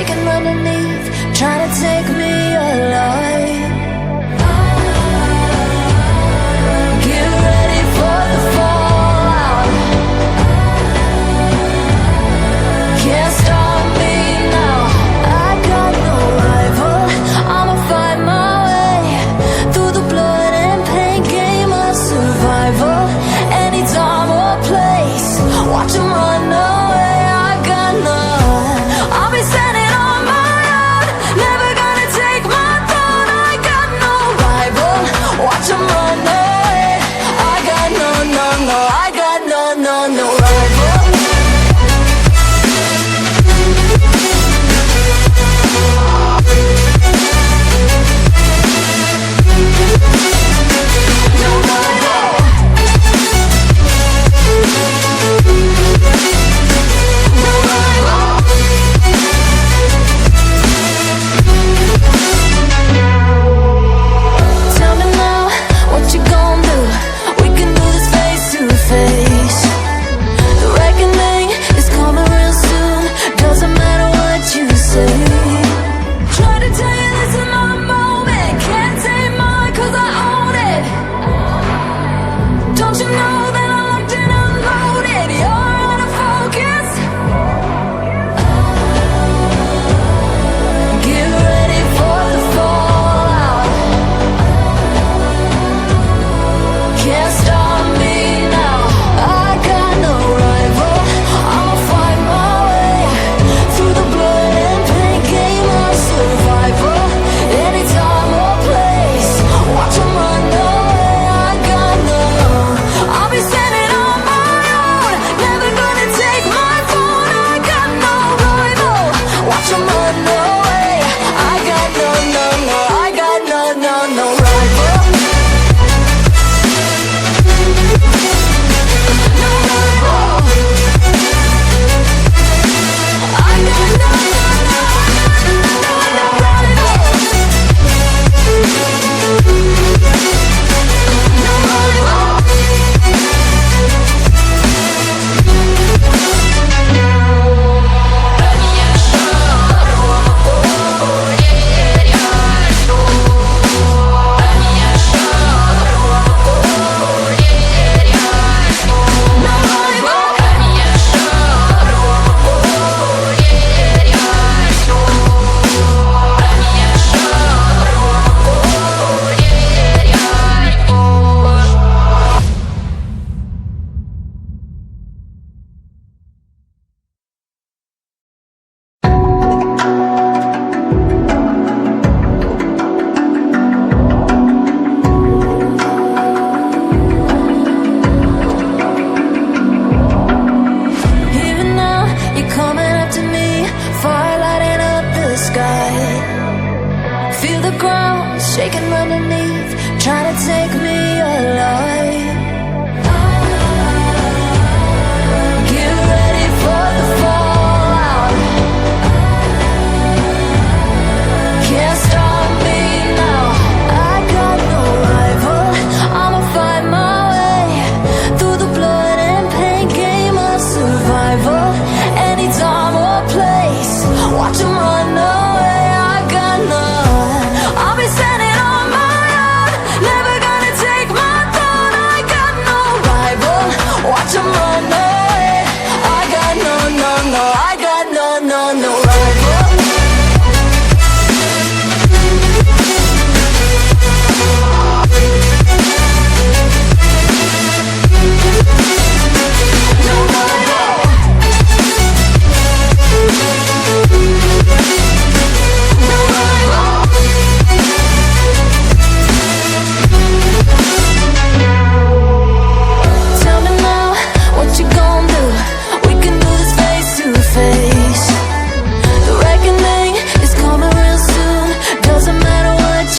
shaking underneath, trying to take me alive. Get ready for the fallout. Can't stop me now. I got no rival. I'ma find my way through the blood and pain, game of survival. Any time or place, watch 'em run away. I got none. I'll be standing on my own, never gonna take my throne. I got no rival. Watch 'em run away. I got no, no, no. I got no, no, no rival. Tell me now, what you gonna do? We can do this face to face. The reckoning is coming real soon. Doesn't matter what you say. Try to tell you this is my moment. Can't take mine 'cause I own it. Don't you know that I'm locked and unloaded? You're out of focus. Get ready for the fallout. Can't stop me now. I got no rival. I'ma find my way through the blood and pain, game of survival. Any time or place, watch 'em run away. I got no. I'll be standing on my own, never gonna take my phone. I got no rival. Watch 'em run away. I got no, no, no. I got no, no, no rival. No rival. I got no, no, no, no, no rival. No rival. Even now, you're coming up to me, fire lighting up the sky. Feel the ground shaking underneath, trying to take